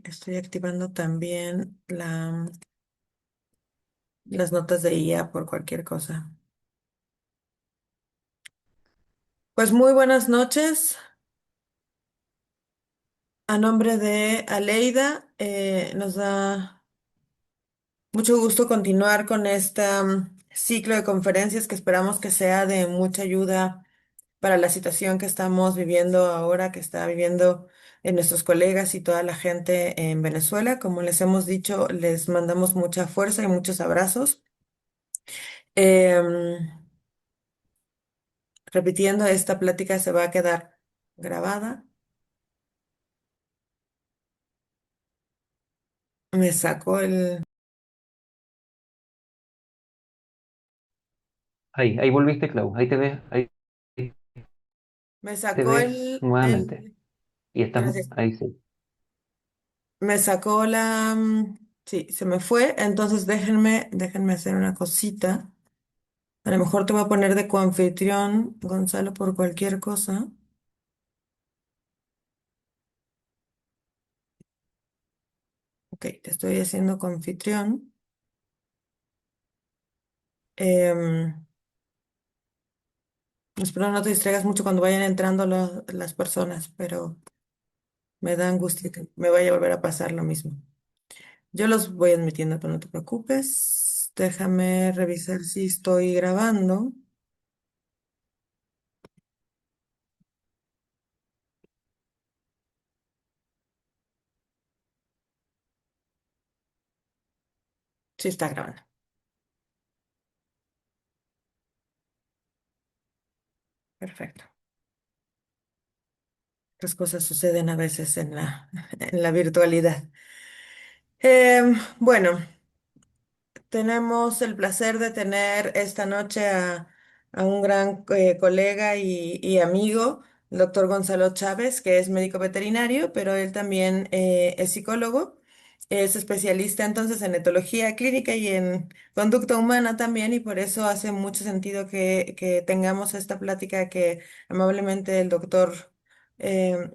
Estoy activando también las notas de IA por cualquier cosa. Pues muy buenas noches. A nombre de Aleida, nos da mucho gusto continuar con este ciclo de conferencias que esperamos que sea de mucha ayuda para la situación que estamos viviendo ahora, que está viviendo nuestros colegas y toda la gente en Venezuela. Como les hemos dicho, les mandamos mucha fuerza y muchos abrazos. Em, Repitiendo, esta plática se va a quedar grabada. Me sacó Ahí volviste, Clau. Ahí me te sacó ves nuevamente. Y estás gracias. ahí, sí. Me sacó sí, se me fue. Entonces déjenme hacer una cosita. A lo mejor te voy a poner de coanfitrión, Gonzalo, por cualquier cosa. Ok, te estoy haciendo coanfitrión. Em, Espero no te distraigas mucho cuando vayan entrando las personas, pero me da angustia que me vaya a volver a pasar lo mismo. Yo los voy admitiendo, pero no te preocupes. Déjame revisar si estoy grabando. Sí está grabando. Perfecto. Las cosas suceden a veces en en la virtualidad. Bueno. Tenemos el placer de tener esta noche a un gran colega y amigo, el doctor Gonzalo Chávez, que es médico veterinario, pero él también es psicólogo. Es especialista entonces en etología clínica y en conducta humana también, y por eso hace mucho sentido que tengamos esta plática que amablemente el doctor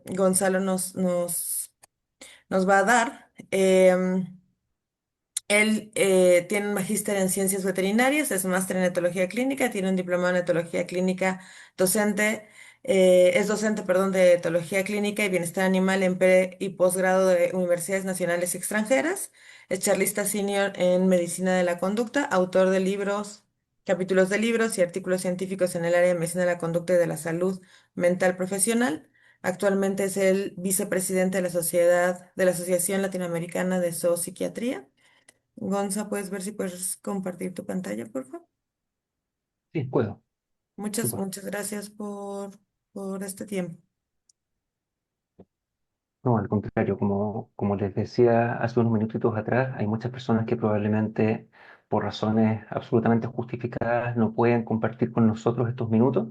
Gonzalo nos va a dar. Él tiene un magíster en ciencias veterinarias, es máster en etología clínica, tiene un diplomado en etología clínica, docente, es docente, perdón, de etología clínica y bienestar animal en pre y posgrado de universidades nacionales y extranjeras. Es charlista senior en medicina de la conducta, autor de libros, capítulos de libros y artículos científicos en el área de medicina de la conducta y de la salud mental profesional. Actualmente es el vicepresidente de de la Asociación Latinoamericana de Zoopsiquiatría. Gonza, ¿puedes ver si puedes compartir tu pantalla, por favor? Sí, puedo. Sí, puedo. Muchas gracias por este tiempo. No, al contrario, como les decía hace unos minutitos atrás, hay muchas personas que probablemente por razones absolutamente justificadas no pueden compartir con nosotros estos minutos,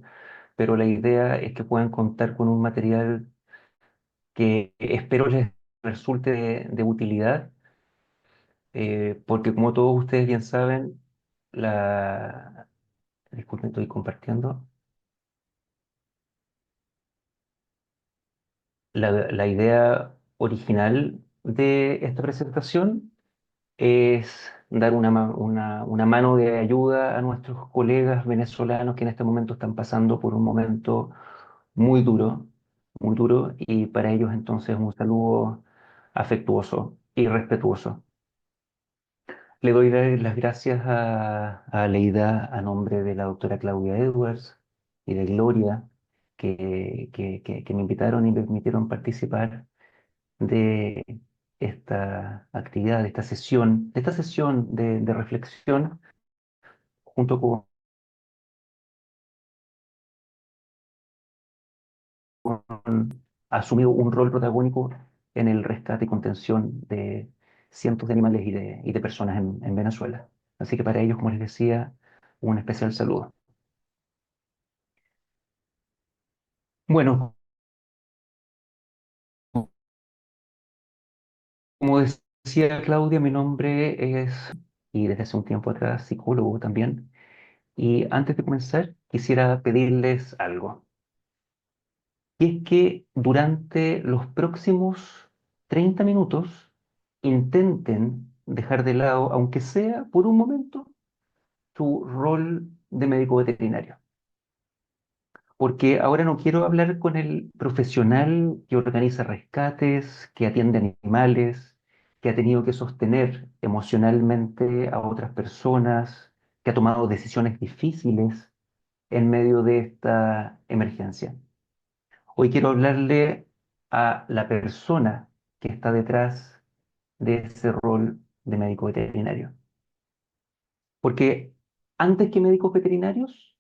pero la idea es que puedan contar con un material que espero les resulte de utilidad, porque como todos ustedes bien saben, disculpen, estoy compartiendo. La idea original de esta presentación es dar una mano de ayuda a nuestros colegas venezolanos que en este momento están pasando por un momento muy muy duro, y para ellos entonces un saludo afectuoso y respetuoso. Le doy las gracias a Leida a nombre de la doctora Claudia Edwards y de Gloria que me invitaron y me permitieron participar de esta actividad, de esta sesión de reflexión, junto con asumido un rol protagónico en el rescate y contención de cientos de animales y de personas en Venezuela. Así que para ellos, como les decía, un especial saludo. Bueno, como decía Claudia, mi nombre es, y desde hace un tiempo atrás, psicólogo también. Y antes de comenzar, quisiera pedirles algo. Y es que durante los próximos 30 minutos intenten dejar de lado, aunque sea por un momento, su rol de médico veterinario. Porque ahora no quiero hablar con el profesional que organiza rescates, que atiende animales, que ha tenido que sostener emocionalmente a otras personas, que ha tomado decisiones difíciles en medio de esta emergencia. Hoy quiero hablarle a la persona que está detrás de ese rol de médico veterinario. Porque antes que médicos veterinarios,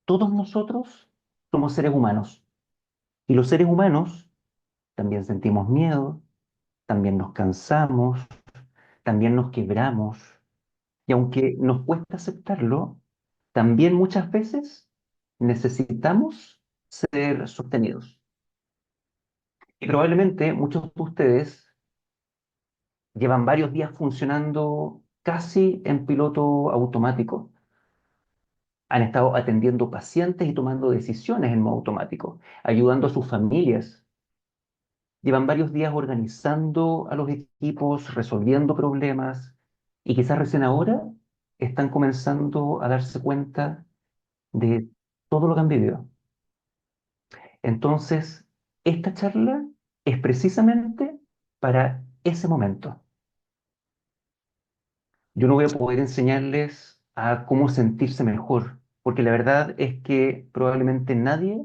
todos nosotros somos seres humanos. Y los seres humanos también sentimos miedo, también nos cansamos, también nos quebramos. Y aunque nos cuesta aceptarlo, también muchas veces necesitamos ser sostenidos. Y probablemente muchos de ustedes llevan varios días funcionando casi en piloto automático. Han estado atendiendo pacientes y tomando decisiones en modo automático, ayudando a sus familias. Llevan varios días organizando a los equipos, resolviendo problemas y quizás recién ahora están comenzando a darse cuenta de todo lo que han vivido. Entonces, esta charla es precisamente para ese momento. Yo no voy a poder enseñarles a cómo sentirse mejor, porque la verdad es que probablemente nadie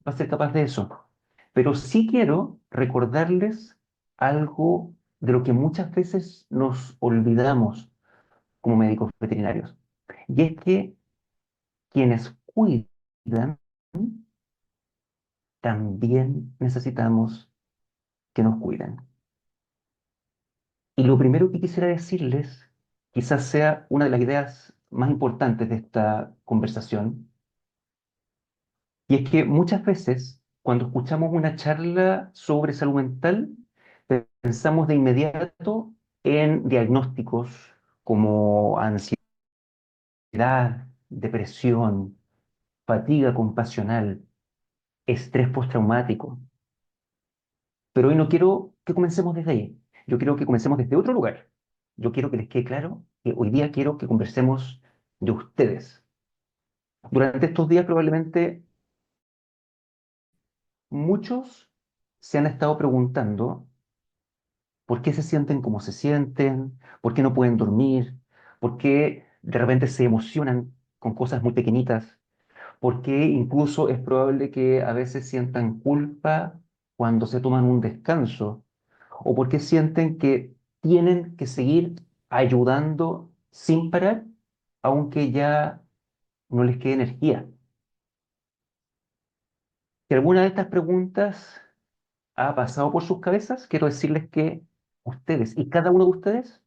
va a ser capaz de eso. Pero sí quiero recordarles algo de lo que muchas veces nos olvidamos como médicos veterinarios. Y es que quienes cuidan también necesitamos que nos cuiden. Y lo primero que quisiera decirles, quizás sea una de las ideas más importantes de esta conversación, y es que muchas veces cuando escuchamos una charla sobre salud mental, pensamos de inmediato en diagnósticos como ansiedad, depresión, fatiga compasional, estrés postraumático. Pero hoy no quiero que comencemos desde ahí. Yo quiero que comencemos desde otro lugar. Yo quiero que les quede claro que hoy día quiero que conversemos de ustedes. Durante estos días probablemente muchos se han estado preguntando por qué se sienten como se sienten, por qué no pueden dormir, por qué de repente se emocionan con cosas muy pequeñitas, por qué incluso es probable que a veces sientan culpa cuando se toman un descanso, o por qué sienten que tienen que seguir ayudando sin parar, aunque ya no les quede energía. Si alguna de estas preguntas ha pasado por sus cabezas, quiero decirles que ustedes y cada uno de ustedes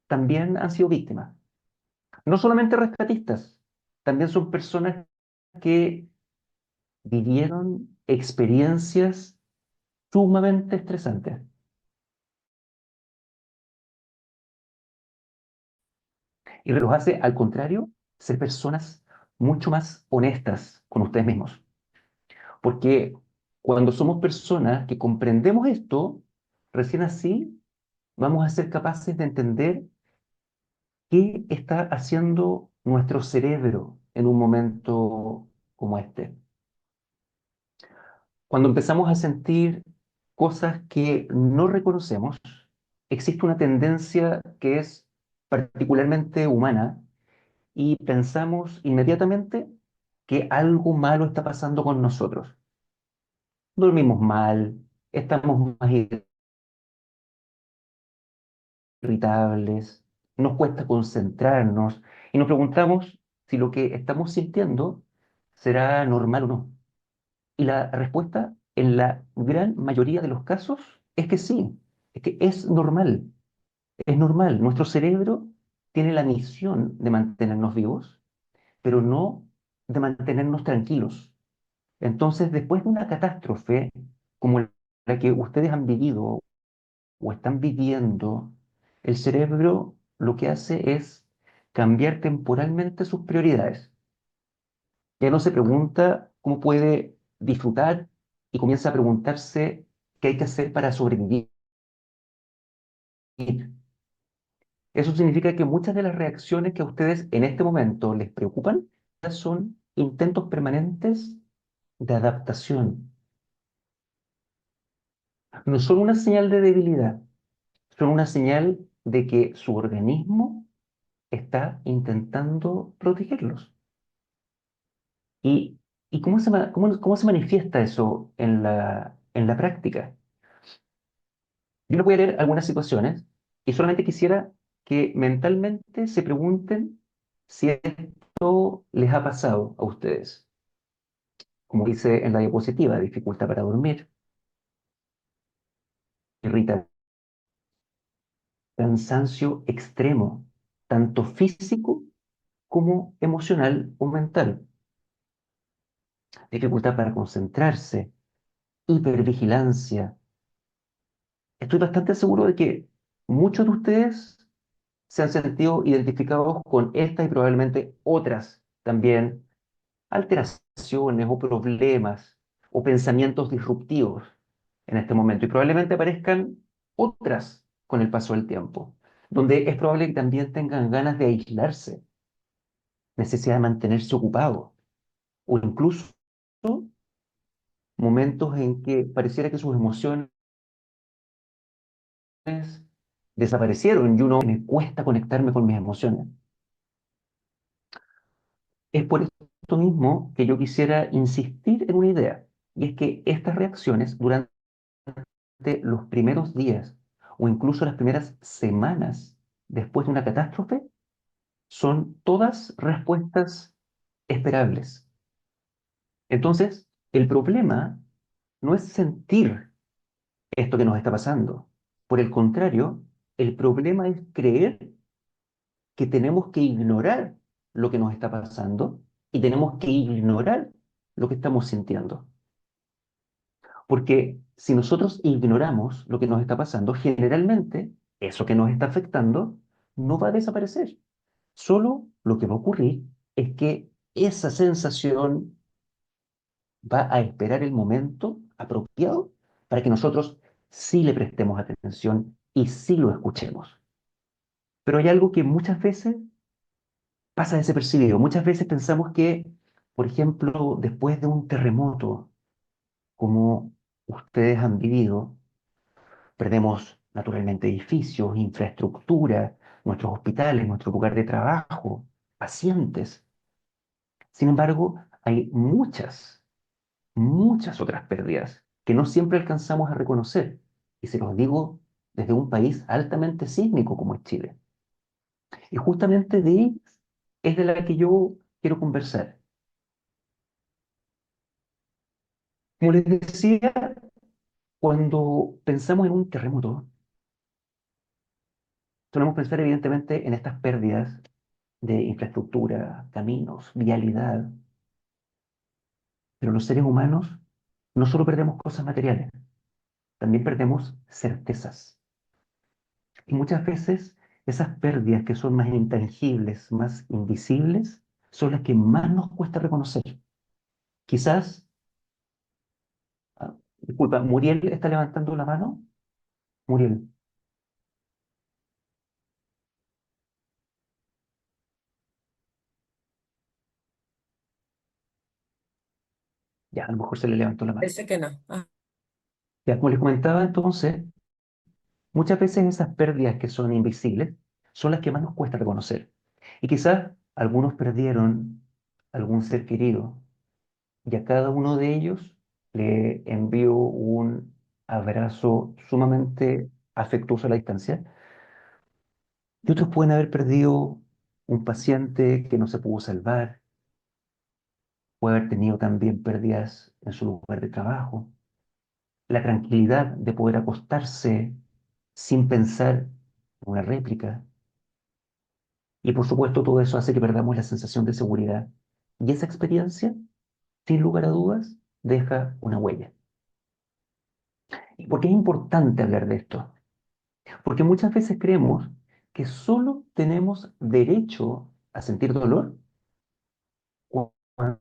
también han sido víctimas. No solamente rescatistas, también son personas que vivieron experiencias sumamente estresantes. Y los hace, al contrario, ser personas mucho más honestas con ustedes mismos. Porque cuando somos personas que comprendemos esto, recién así vamos a ser capaces de entender qué está haciendo nuestro cerebro en un momento como este. Cuando empezamos a sentir cosas que no reconocemos, existe una tendencia que es particularmente humana y pensamos inmediatamente que algo malo está pasando con nosotros. Dormimos mal, estamos más irritables, nos cuesta concentrarnos y nos preguntamos si lo que estamos sintiendo será normal o no. Y la respuesta en la gran mayoría de los casos es que sí, es que es normal, es normal. Nuestro cerebro tiene la misión de mantenernos vivos, pero no de mantenernos tranquilos. Entonces, después de una catástrofe como la que ustedes han vivido o están viviendo, el cerebro lo que hace es cambiar temporalmente sus prioridades. Ya no se pregunta cómo puede disfrutar y comienza a preguntarse qué hay que hacer para sobrevivir. Eso significa que muchas de las reacciones que a ustedes en este momento les preocupan son intentos permanentes de adaptación. No son una señal de debilidad, son una señal de que su organismo está intentando protegerlos. ¿Y, y cómo se manifiesta eso en la práctica? Yo les voy a leer algunas situaciones y solamente quisiera que mentalmente se pregunten si esto les ha pasado a ustedes. Como dice en la diapositiva, dificultad para dormir, irritabilidad, cansancio extremo, tanto físico como emocional o mental, dificultad para concentrarse, hipervigilancia. Estoy bastante seguro de que muchos de ustedes se han sentido identificados con esta y probablemente otras también alteraciones o problemas o pensamientos disruptivos en este momento. Y probablemente aparezcan otras con el paso del tiempo, donde es probable que también tengan ganas de aislarse, necesidad de mantenerse ocupado o incluso momentos en que pareciera que sus emociones desaparecieron y uno me cuesta conectarme con mis emociones. Es por esto mismo que yo quisiera insistir en una idea, y es que estas reacciones durante los primeros días o incluso las primeras semanas después de una catástrofe son todas respuestas esperables. Entonces, el problema no es sentir esto que nos está pasando. Por el contrario, el problema es creer que tenemos que ignorar lo que nos está pasando y tenemos que ignorar lo que estamos sintiendo. Porque si nosotros ignoramos lo que nos está pasando, generalmente eso que nos está afectando no va a desaparecer. Solo lo que va a ocurrir es que esa sensación va a esperar el momento apropiado para que nosotros sí le prestemos atención y sí lo escuchemos. Pero hay algo que muchas veces pasa desapercibido. Muchas veces pensamos que, por ejemplo, después de un terremoto, como ustedes han vivido, perdemos naturalmente edificios, infraestructura, nuestros hospitales, nuestro lugar de trabajo, pacientes. Sin embargo, hay muchas otras pérdidas que no siempre alcanzamos a reconocer. Y se los digo desde un país altamente sísmico como es Chile. Y justamente de ellas es de la que yo quiero conversar. Como les decía, cuando pensamos en un terremoto, solemos pensar evidentemente en estas pérdidas de infraestructura, caminos, vialidad, pero los seres humanos no solo perdemos cosas materiales, también perdemos certezas. Y muchas veces esas pérdidas que son más intangibles, más invisibles, son las que más nos cuesta reconocer. Quizás, disculpa, Muriel está levantando la mano. Muriel, ya, a lo mejor se le levantó la mano. Parece que no. Ah, Ya, como les comentaba entonces, muchas veces esas pérdidas que son invisibles son las que más nos cuesta reconocer. Y quizás algunos perdieron algún ser querido y a cada uno de ellos le envío un abrazo sumamente afectuoso a la distancia. Y otros pueden haber perdido un paciente que no se pudo salvar, puede haber tenido también pérdidas en su lugar de trabajo, la tranquilidad de poder acostarse sin pensar en una réplica. Y por supuesto todo eso hace que perdamos la sensación de seguridad. Y esa experiencia, sin lugar a dudas, deja una huella. ¿Y por qué es importante hablar de esto? Porque muchas veces creemos que solo tenemos derecho a sentir dolor cuando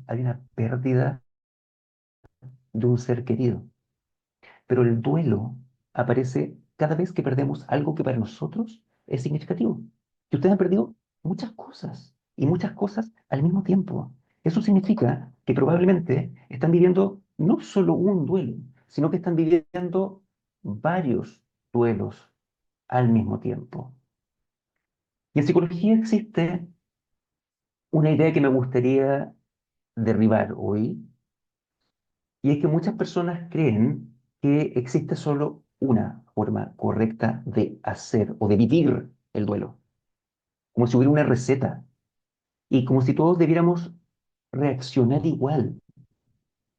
hay una pérdida de un ser querido. Pero el duelo aparece cada vez que perdemos algo que para nosotros es significativo. Y ustedes han perdido muchas cosas y muchas cosas al mismo tiempo. Eso significa que probablemente están viviendo no solo un duelo, sino que están viviendo varios duelos al mismo tiempo. Y en psicología existe una idea que me gustaría derribar hoy, y es que muchas personas creen que existe solo una forma correcta de hacer o de vivir el duelo, como si hubiera una receta y como si todos debiéramos reaccionar igual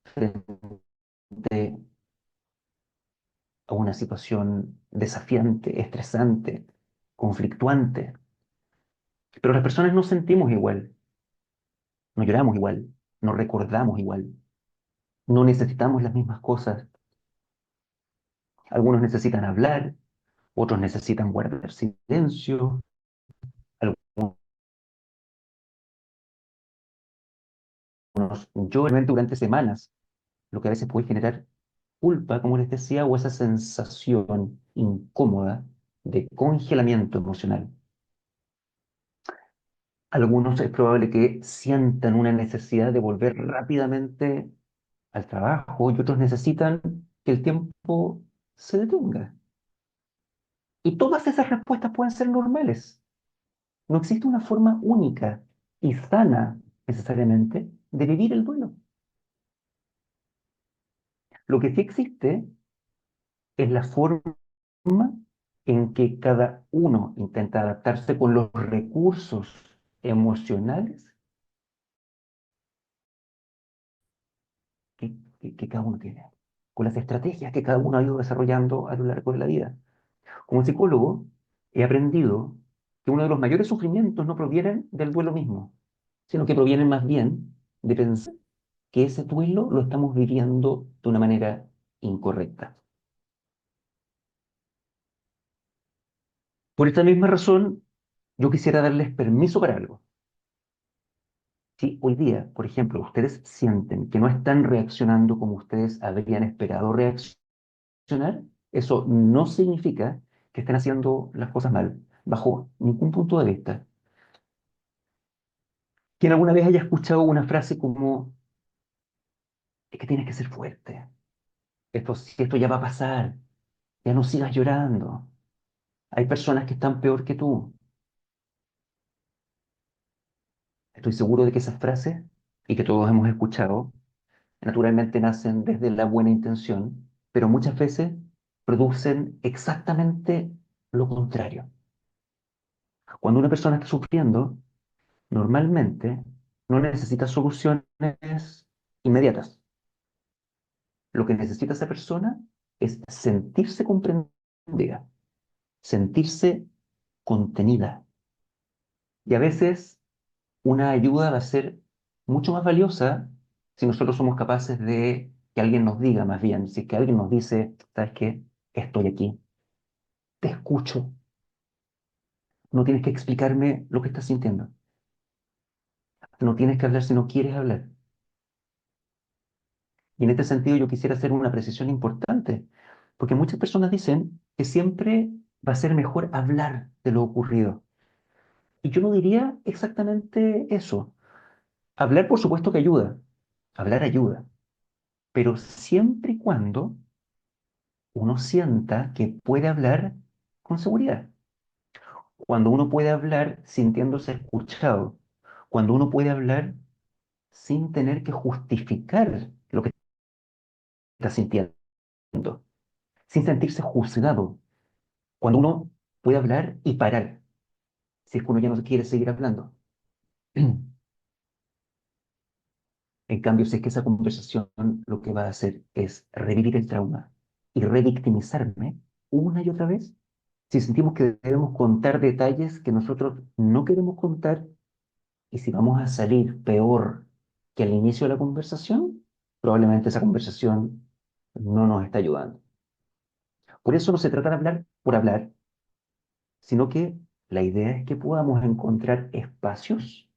frente a una situación desafiante, estresante, conflictuante. Pero las personas no sentimos igual, no lloramos igual, no recordamos igual, no necesitamos las mismas cosas. Algunos necesitan hablar, otros necesitan guardar silencio, algunos lloran durante semanas, lo que a veces puede generar culpa, como les decía, o esa sensación incómoda de congelamiento emocional. Algunos es probable que sientan una necesidad de volver rápidamente al trabajo y otros necesitan que el tiempo se detenga. Y todas esas respuestas pueden ser normales. No existe una forma única y sana necesariamente de vivir el duelo. Lo que sí existe es la forma en que cada uno intenta adaptarse con los recursos emocionales que cada uno tiene, con las estrategias que cada uno ha ido desarrollando a lo largo de la vida. Como psicólogo, he aprendido que uno de los mayores sufrimientos no provienen del duelo mismo, sino que provienen más bien de pensar que ese duelo lo estamos viviendo de una manera incorrecta. Por esta misma razón, yo quisiera darles permiso para algo. Si hoy día, por ejemplo, ustedes sienten que no están reaccionando como ustedes habrían esperado reaccionar, eso no significa que estén haciendo las cosas mal, bajo ningún punto de vista. Quien alguna vez haya escuchado una frase como, es que tienes que ser fuerte, esto ya va a pasar, ya no sigas llorando, hay personas que están peor que tú. Estoy seguro de que esas frases, y que todos hemos escuchado, naturalmente nacen desde la buena intención, pero muchas veces producen exactamente lo contrario. Cuando una persona está sufriendo, normalmente no necesita soluciones inmediatas. Lo que necesita esa persona es sentirse comprendida, sentirse contenida. Y a veces una ayuda va a ser mucho más valiosa si nosotros somos capaces de que alguien nos diga, más bien, si es que alguien nos dice, ¿sabes qué? Estoy aquí, te escucho, no tienes que explicarme lo que estás sintiendo, no tienes que hablar si no quieres hablar. Y en este sentido yo quisiera hacer una precisión importante, porque muchas personas dicen que siempre va a ser mejor hablar de lo ocurrido. Y yo no diría exactamente eso. Hablar, por supuesto que ayuda, hablar ayuda, pero siempre y cuando uno sienta que puede hablar con seguridad. Cuando uno puede hablar sintiéndose escuchado, cuando uno puede hablar sin tener que justificar lo que está sintiendo, sin sentirse juzgado, cuando uno puede hablar y parar, si es que uno ya no quiere seguir hablando. En cambio, si es que esa conversación lo que va a hacer es revivir el trauma y revictimizarme una y otra vez, si sentimos que debemos contar detalles que nosotros no queremos contar, y si vamos a salir peor que al inicio de la conversación, probablemente esa conversación no nos está ayudando. Por eso no se trata de hablar por hablar, sino que la idea es que podamos encontrar espacios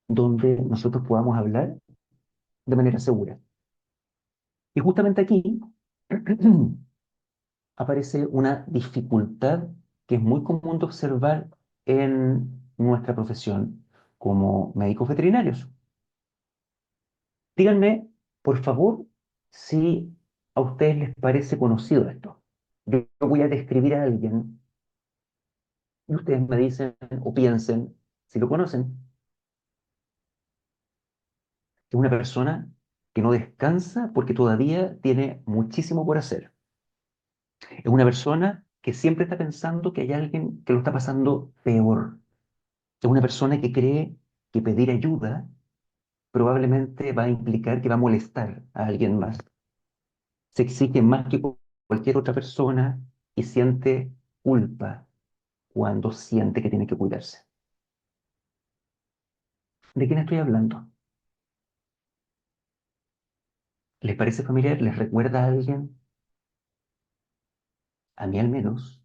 donde nosotros podamos hablar de manera segura. Y justamente aquí aparece una dificultad que es muy común de observar en nuestra profesión como médicos veterinarios. Díganme, por favor, si a ustedes les parece conocido esto. Yo voy a describir a alguien y ustedes me dicen o piensen si lo conocen. Es una persona que no descansa porque todavía tiene muchísimo por hacer. Es una persona que siempre está pensando que hay alguien que lo está pasando peor. Es una persona que cree que pedir ayuda probablemente va a implicar que va a molestar a alguien más. Se exige más que cualquier otra persona y siente culpa cuando siente que tiene que cuidarse. ¿De quién estoy hablando? ¿Les parece familiar? ¿Les recuerda a alguien? A mí al menos,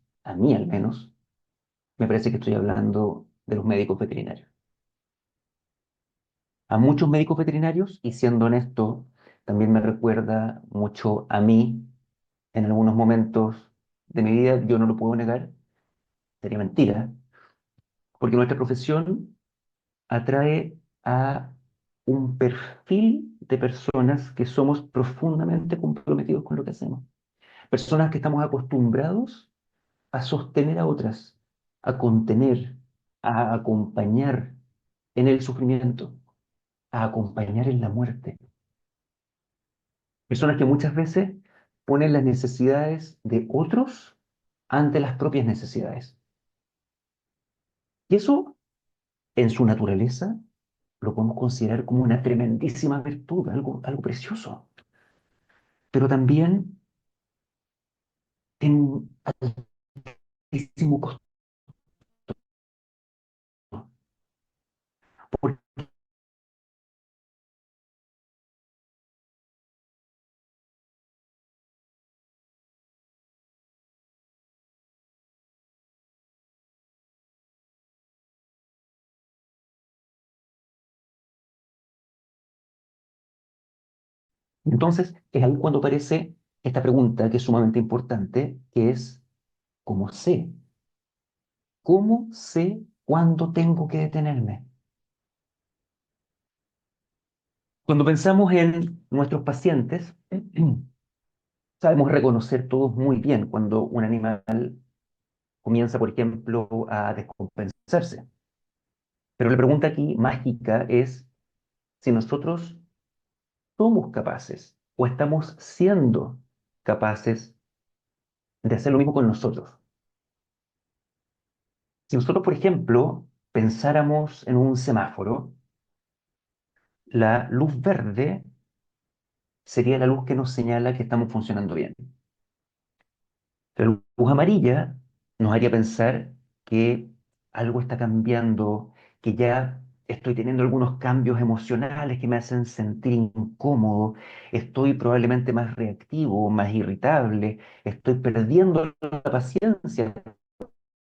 me parece que estoy hablando de los médicos veterinarios. A muchos médicos veterinarios, y siendo honesto, también me recuerda mucho a mí en algunos momentos de mi vida, yo no lo puedo negar, sería mentira, porque nuestra profesión atrae a un perfil de personas que somos profundamente comprometidos con lo que hacemos. Personas que estamos acostumbrados a sostener a otras, a contener, a acompañar en el sufrimiento, a acompañar en la muerte. Personas que muchas veces ponen las necesidades de otros ante las propias necesidades. Y eso, en su naturaleza, lo podemos considerar como una tremendísima virtud, algo precioso. Pero también tiene un altísimo costo. Porque entonces es ahí cuando aparece esta pregunta que es sumamente importante, que es, ¿cómo sé? ¿Cómo sé cuándo tengo que detenerme? Cuando pensamos en nuestros pacientes, sabemos reconocer todos muy bien cuando un animal comienza, por ejemplo, a descompensarse. Pero la pregunta aquí mágica es si nosotros somos capaces o estamos siendo capaces de hacer lo mismo con nosotros. Si nosotros, por ejemplo, pensáramos en un semáforo, la luz verde sería la luz que nos señala que estamos funcionando bien. La luz amarilla nos haría pensar que algo está cambiando, que ya estoy teniendo algunos cambios emocionales que me hacen sentir incómodo, estoy probablemente más reactivo, más irritable, estoy perdiendo la paciencia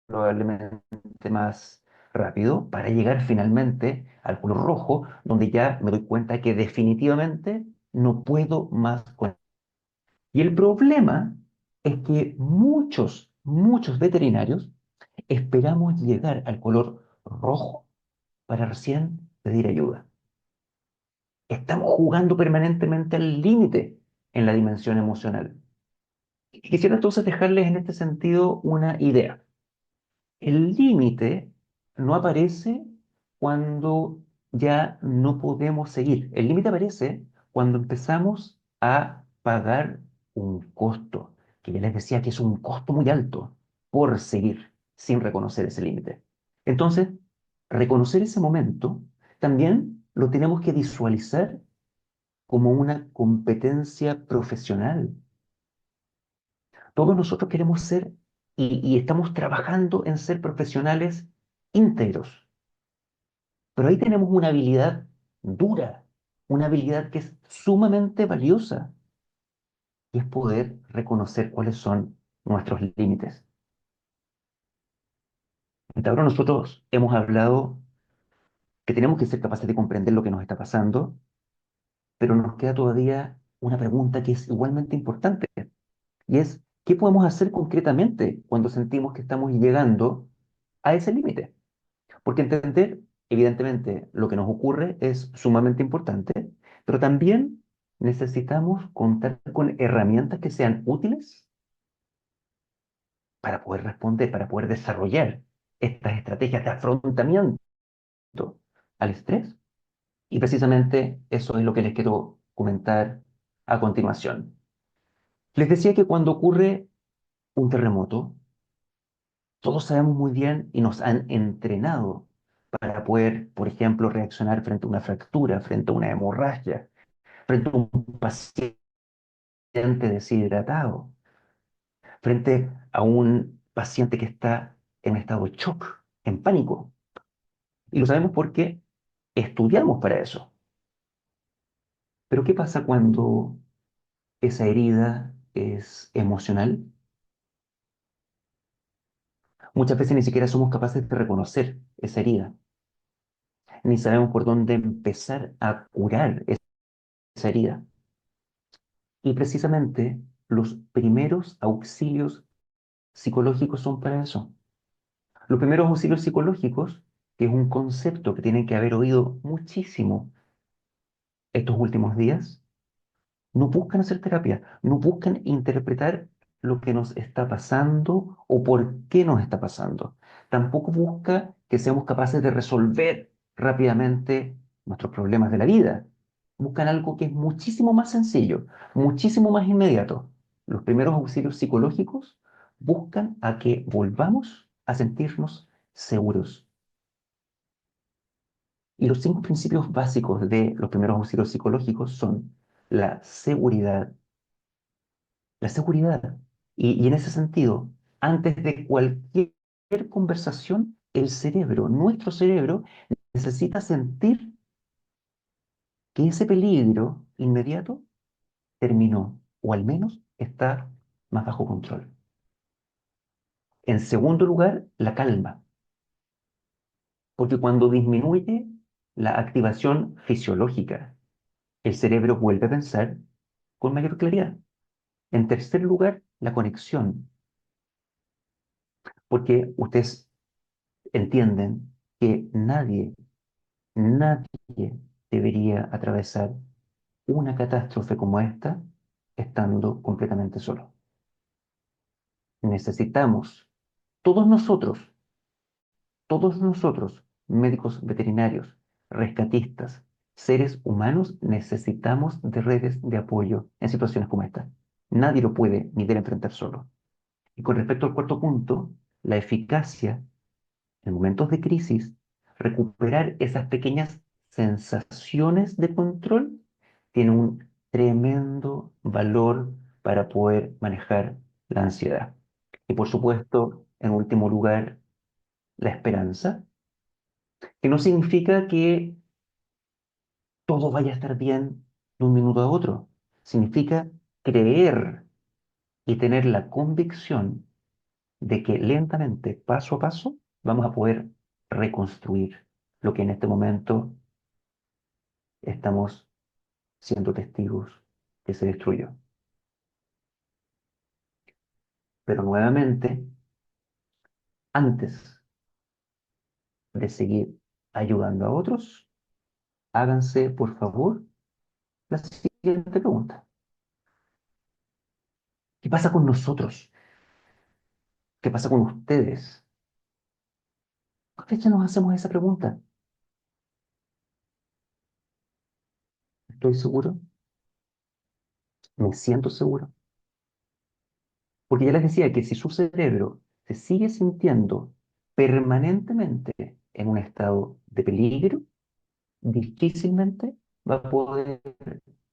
probablemente más rápido para llegar finalmente al color rojo, donde ya me doy cuenta que definitivamente no puedo más con. Y el problema es que muchos veterinarios esperamos llegar al color rojo para recién pedir ayuda. Estamos jugando permanentemente al límite en la dimensión emocional. Y quisiera entonces dejarles en este sentido una idea. El límite no aparece cuando ya no podemos seguir. El límite aparece cuando empezamos a pagar un costo, que ya les decía que es un costo muy alto por seguir sin reconocer ese límite. Entonces, reconocer ese momento también lo tenemos que visualizar como una competencia profesional. Todos nosotros queremos ser y estamos trabajando en ser profesionales íntegros, pero ahí tenemos una habilidad dura, una habilidad que es sumamente valiosa y es poder reconocer cuáles son nuestros límites. Hasta ahora nosotros hemos hablado que tenemos que ser capaces de comprender lo que nos está pasando, pero nos queda todavía una pregunta que es igualmente importante y es, ¿Qué podemos hacer concretamente cuando sentimos que estamos llegando a ese límite? Porque entender, evidentemente, lo que nos ocurre es sumamente importante, pero también necesitamos contar con herramientas que sean útiles para poder responder, para poder desarrollar estas estrategias de afrontamiento al estrés. Y precisamente eso es lo que les quiero comentar a continuación. Les decía que cuando ocurre un terremoto, todos sabemos muy bien y nos han entrenado para poder, por ejemplo, reaccionar frente a una fractura, frente a una hemorragia, frente a un paciente deshidratado, frente a un paciente que está en estado de shock, en pánico. Y lo sabemos porque estudiamos para eso. Pero ¿qué pasa cuando esa herida es emocional? Muchas veces ni siquiera somos capaces de reconocer esa herida, ni sabemos por dónde empezar a curar esa herida. Y precisamente los primeros auxilios psicológicos son para eso. Los primeros auxilios psicológicos, que es un concepto que tienen que haber oído muchísimo estos últimos días, no buscan hacer terapia, no buscan interpretar lo que nos está pasando o por qué nos está pasando. Tampoco busca que seamos capaces de resolver rápidamente nuestros problemas de la vida. Buscan algo que es muchísimo más sencillo, muchísimo más inmediato. Los primeros auxilios psicológicos buscan a que volvamos a sentirnos seguros. Y los 5 principios básicos de los primeros auxilios psicológicos son la seguridad, la seguridad. Y en ese sentido, antes de cualquier conversación, el cerebro, nuestro cerebro, necesita sentir que ese peligro inmediato terminó, o al menos está más bajo control. En segundo lugar, la calma, porque cuando disminuye la activación fisiológica, el cerebro vuelve a pensar con mayor claridad. En tercer lugar, la conexión, porque ustedes entienden que nadie debería atravesar una catástrofe como esta estando completamente solo. Necesitamos, todos nosotros, todos nosotros, médicos veterinarios, rescatistas, seres humanos, necesitamos de redes de apoyo en situaciones como esta. Nadie lo puede ni debe enfrentar solo. Y con respecto al cuarto punto, la eficacia en momentos de crisis, recuperar esas pequeñas sensaciones de control tiene un tremendo valor para poder manejar la ansiedad. Y por supuesto, en último lugar, la esperanza, que no significa que todo vaya a estar bien de un minuto a otro. Significa creer y tener la convicción de que lentamente, paso a paso, vamos a poder reconstruir lo que en este momento estamos siendo testigos que se destruyó. Pero nuevamente, antes de seguir ayudando a otros, háganse, por favor, la siguiente pregunta. ¿Qué pasa con nosotros? ¿Qué pasa con ustedes? ¿Por qué fecha nos hacemos esa pregunta? ¿Estoy seguro? ¿Me siento seguro? Porque ya les decía que si su cerebro se sigue sintiendo permanentemente en un estado de peligro, difícilmente va a poder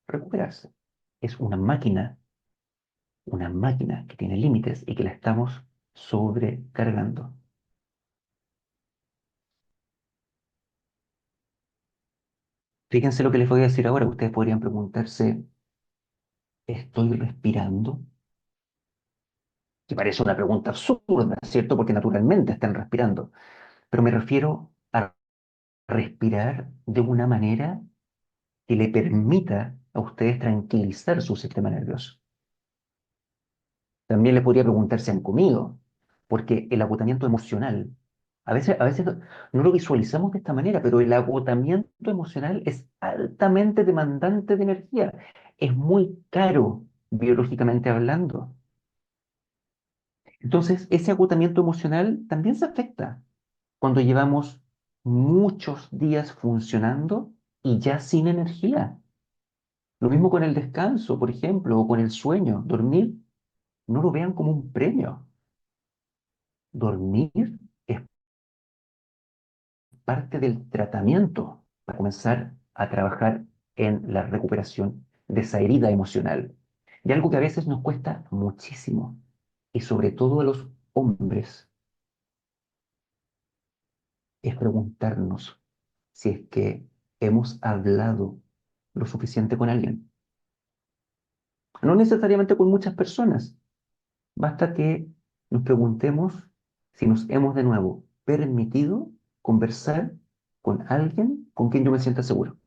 recuperarse. Es una máquina que tiene límites y que la estamos sobrecargando. Fíjense lo que les voy a decir ahora. Ustedes podrían preguntarse, ¿estoy respirando? Que parece una pregunta absurda, ¿cierto? Porque naturalmente están respirando. Pero me refiero a respirar de una manera que le permita a ustedes tranquilizar su sistema nervioso. También le podría preguntar si han comido, porque el agotamiento emocional, a veces no lo visualizamos de esta manera, pero el agotamiento emocional es altamente demandante de energía. Es muy caro, biológicamente hablando. Entonces, ese agotamiento emocional también se afecta cuando llevamos muchos días funcionando y ya sin energía. Lo mismo con el descanso, por ejemplo, o con el sueño. Dormir, no lo vean como un premio. Dormir es parte del tratamiento para comenzar a trabajar en la recuperación de esa herida emocional. Y algo que a veces nos cuesta muchísimo, y sobre todo a los hombres, es preguntarnos si es que hemos hablado lo suficiente con alguien. No necesariamente con muchas personas, basta que nos preguntemos si nos hemos de nuevo permitido conversar con alguien con quien yo me sienta seguro.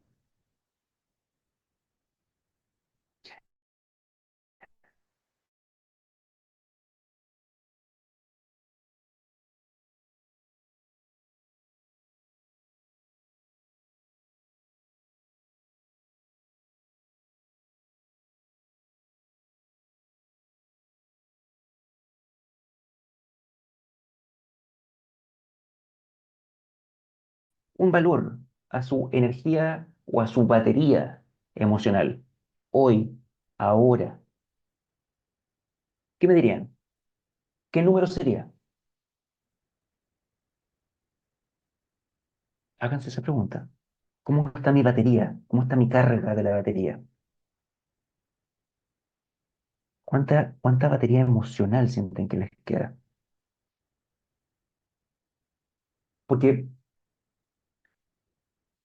Un valor a su energía o a su batería emocional. Hoy, ahora, ¿qué me dirían? ¿Qué número sería? Háganse esa pregunta. ¿Cómo está mi batería? ¿Cómo está mi carga de la batería? ¿Cuánta batería emocional sienten que les queda? Porque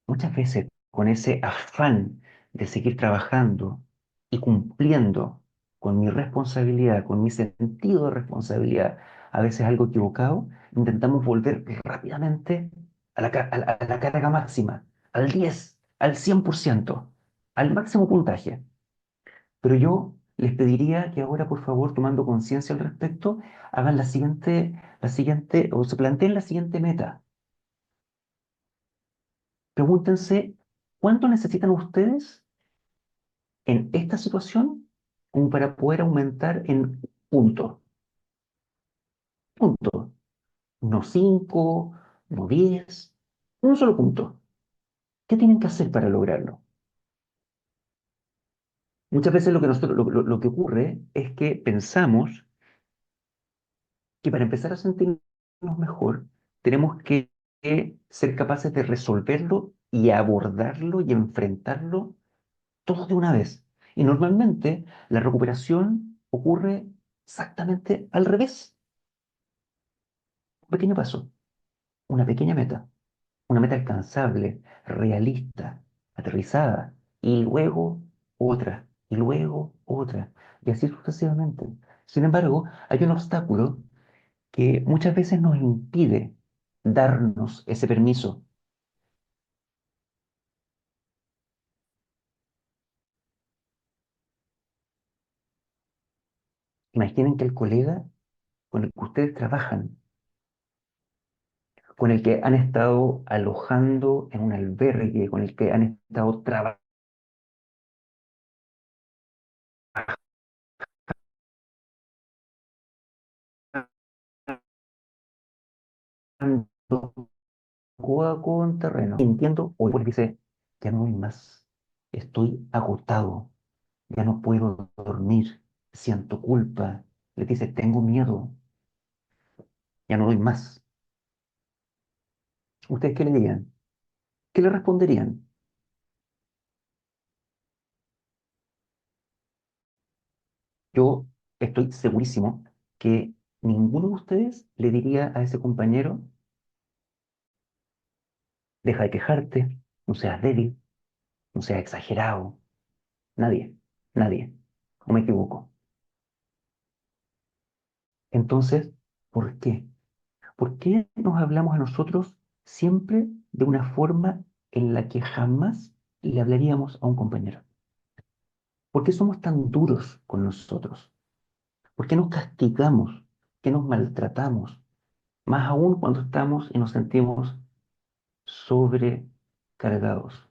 muchas veces con ese afán de seguir trabajando y cumpliendo con mi responsabilidad, con mi sentido de responsabilidad, a veces algo equivocado, intentamos volver rápidamente a la carga máxima, al 10, al 100%, al máximo puntaje. Pero yo les pediría que ahora, por favor, tomando conciencia al respecto, hagan o se planteen la siguiente meta. Pregúntense, ¿cuánto necesitan ustedes en esta situación como para poder aumentar en punto? Punto. No 5, no 10, un solo punto. ¿Qué tienen que hacer para lograrlo? Muchas veces lo que ocurre es que pensamos que para empezar a sentirnos mejor, tenemos que ser capaces de resolverlo y abordarlo y enfrentarlo todo de una vez. Y normalmente la recuperación ocurre exactamente al revés. Un pequeño paso, una pequeña meta, una meta alcanzable, realista, aterrizada, y luego otra, y luego otra, y así sucesivamente. Sin embargo, hay un obstáculo que muchas veces nos impide darnos ese permiso. Imaginen que el colega con el que ustedes trabajan, con el que han estado alojando en un albergue, con el que han estado trabajando codo con terreno, sintiendo, o les dice, ya no doy más, estoy agotado, ya no puedo dormir, siento culpa, les dice, tengo miedo, ya no doy más. ¿Ustedes qué le dirían? ¿Qué le responderían? Yo estoy segurísimo que ninguno de ustedes le diría a ese compañero, deja de quejarte, no seas débil, no seas exagerado. Nadie, nadie. ¿O me equivoco? Entonces, ¿por qué? ¿Por qué nos hablamos a nosotros siempre de una forma en la que jamás le hablaríamos a un compañero? ¿Por qué somos tan duros con nosotros? ¿Por qué nos castigamos? ¿Por qué nos maltratamos? Más aún cuando estamos y nos sentimos sobrecargados,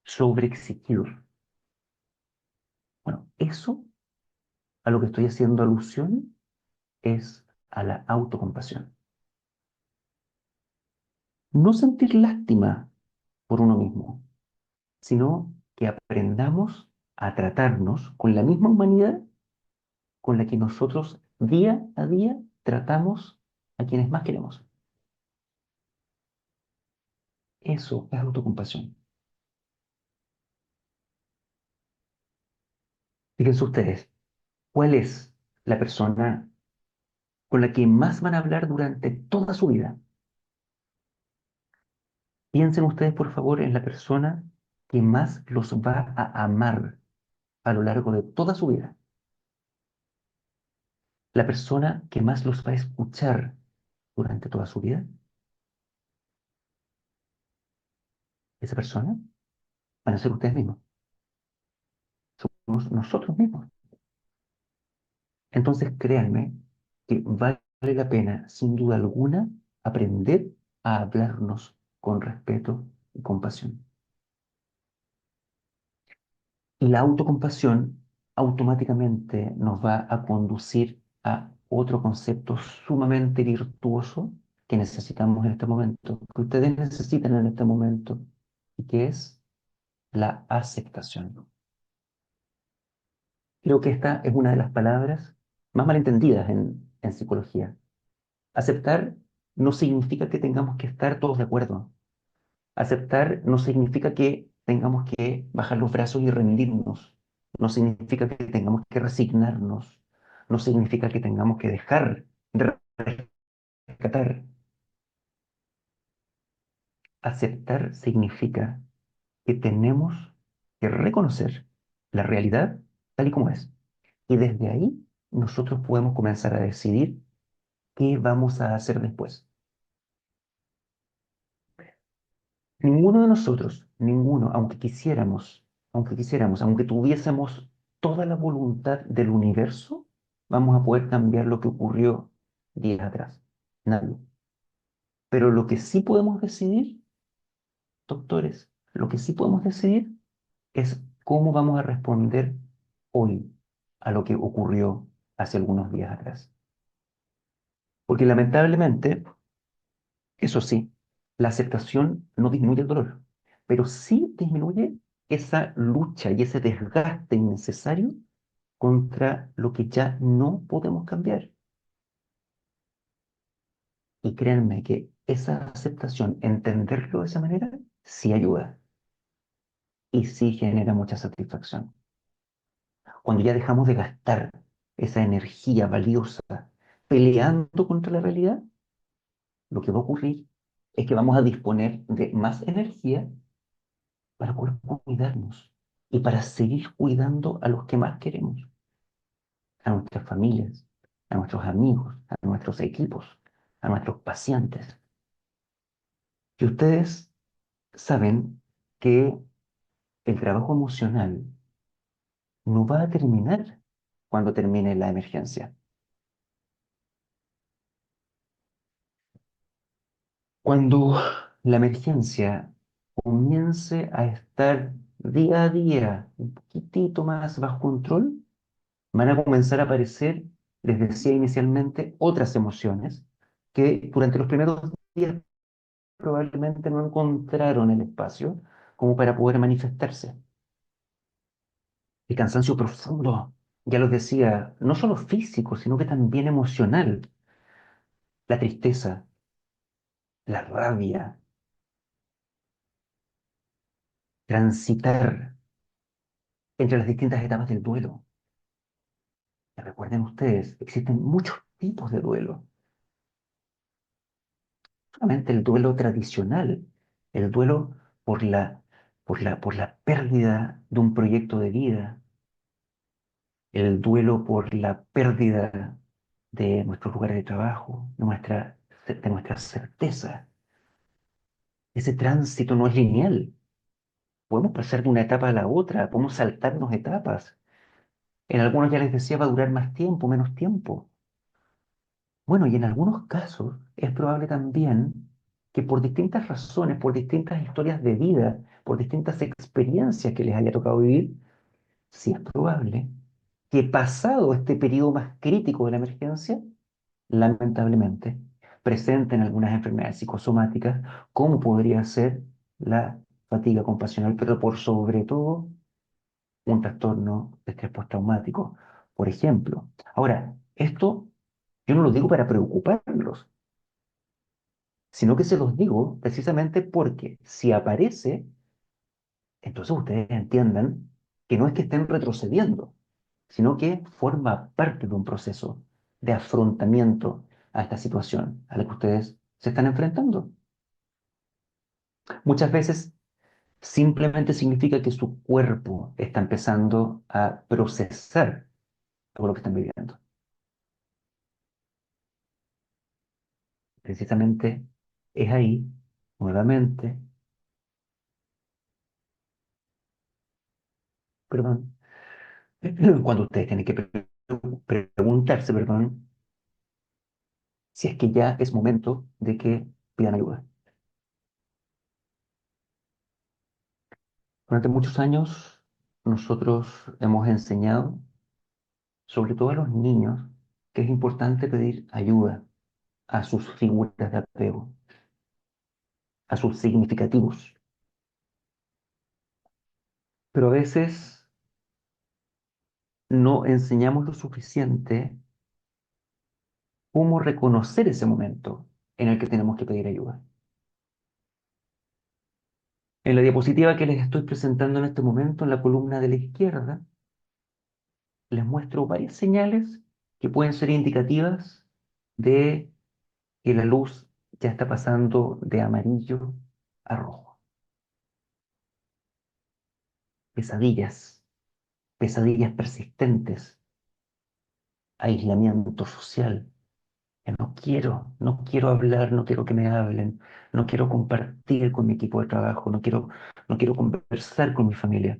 sobreexigidos. Bueno, eso a lo que estoy haciendo alusión es a la autocompasión. No sentir lástima por uno mismo, sino que aprendamos a tratarnos con la misma humanidad con la que nosotros día a día tratamos a quienes más queremos. Eso es autocompasión. Fíjense ustedes, ¿cuál es la persona con la que más van a hablar durante toda su vida? Piensen ustedes, por favor, en la persona que más los va a amar a lo largo de toda su vida. La persona que más los va a escuchar durante toda su vida. Esa persona van a ser ustedes mismos. Somos nosotros mismos. Entonces, créanme que vale la pena, sin duda alguna, aprender a hablarnos con respeto y compasión. Y la autocompasión automáticamente nos va a conducir a otro concepto sumamente virtuoso que necesitamos en este momento, que ustedes necesitan en este momento, y que es la aceptación. Creo que esta es una de las palabras más malentendidas en psicología. Aceptar no significa que tengamos que estar todos de acuerdo. Aceptar no significa que tengamos que bajar los brazos y rendirnos. No significa que tengamos que resignarnos. No significa que tengamos que dejar de rescatar. Aceptar significa que tenemos que reconocer la realidad tal y como es. Y desde ahí nosotros podemos comenzar a decidir qué vamos a hacer después. Ninguno de nosotros, ninguno, aunque tuviésemos toda la voluntad del universo, vamos a poder cambiar lo que ocurrió días atrás. Nadie. Pero lo que sí podemos decidir, doctores, lo que sí podemos decidir es cómo vamos a responder hoy a lo que ocurrió hace algunos días atrás. Porque lamentablemente, eso sí, la aceptación no disminuye el dolor, pero sí disminuye esa lucha y ese desgaste innecesario contra lo que ya no podemos cambiar. Y créanme que esa aceptación, entenderlo de esa manera, sí ayuda y sí genera mucha satisfacción. Cuando ya dejamos de gastar esa energía valiosa peleando contra la realidad, lo que va a ocurrir es que vamos a disponer de más energía para poder cuidarnos y para seguir cuidando a los que más queremos, a nuestras familias, a nuestros amigos, a nuestros equipos, a nuestros pacientes. Y ustedes saben que el trabajo emocional no va a terminar cuando termine la emergencia. Cuando la emergencia comience a estar día a día un poquitito más bajo control, van a comenzar a aparecer, les decía inicialmente, otras emociones que durante los primeros días probablemente no encontraron el espacio como para poder manifestarse. El cansancio profundo, ya los decía, no solo físico, sino que también emocional, la tristeza, la rabia, transitar entre las distintas etapas del duelo. Y recuerden ustedes, existen muchos tipos de duelo. Solamente el duelo tradicional, el duelo por la pérdida de un proyecto de vida, el duelo por la pérdida de nuestros lugares de trabajo, de nuestra certeza. Ese tránsito no es lineal. Podemos pasar de una etapa a la otra, podemos saltarnos etapas. En algunos ya les decía va a durar más tiempo, menos tiempo. Bueno, y en algunos casos es probable también que por distintas razones, por distintas historias de vida, por distintas experiencias que les haya tocado vivir, sí es probable que pasado este periodo más crítico de la emergencia, lamentablemente, presenten algunas enfermedades psicosomáticas, como podría ser la fatiga compasional, pero por sobre todo un trastorno de estrés postraumático, por ejemplo. Ahora, esto yo no lo digo para preocuparlos, sino que se los digo precisamente porque si aparece, entonces ustedes entiendan que no es que estén retrocediendo, sino que forma parte de un proceso de afrontamiento a esta situación a la que ustedes se están enfrentando. Muchas veces simplemente significa que su cuerpo está empezando a procesar todo lo que están viviendo. Precisamente es ahí, nuevamente, perdón, cuando ustedes tienen que preguntarse, perdón, si es que ya es momento de que pidan ayuda. Durante muchos años nosotros hemos enseñado, sobre todo a los niños, que es importante pedir ayuda a sus figuras de apego, a sus significativos. Pero a veces no enseñamos lo suficiente cómo reconocer ese momento en el que tenemos que pedir ayuda. En la diapositiva que les estoy presentando en este momento, en la columna de la izquierda, les muestro varias señales que pueden ser indicativas de que la luz ya está pasando de amarillo a rojo. Pesadillas, pesadillas persistentes, aislamiento social. Ya no quiero hablar, no quiero que me hablen, no quiero compartir con mi equipo de trabajo, no quiero conversar con mi familia.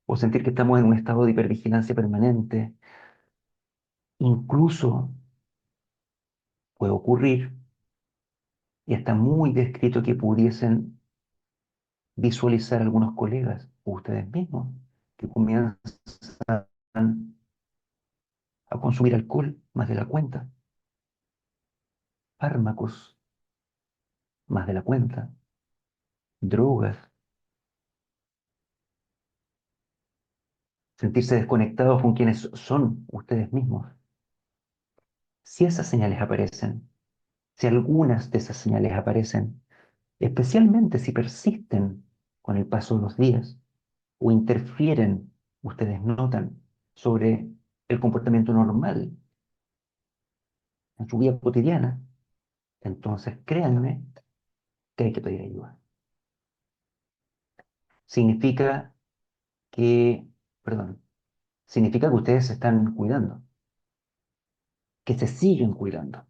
O sentir que estamos en un estado de hipervigilancia permanente. Incluso puede ocurrir, y está muy descrito, que pudiesen visualizar algunos colegas o ustedes mismos que comienzan a consumir alcohol más de la cuenta, fármacos más de la cuenta, drogas, sentirse desconectados con quienes son ustedes mismos. Si esas señales aparecen, si algunas de esas señales aparecen, especialmente si persisten con el paso de los días o interfieren, ustedes notan, sobre el comportamiento normal en su vida cotidiana, entonces créanme que hay que pedir ayuda. Significa que, perdón, significa que ustedes se están cuidando, que se siguen cuidando,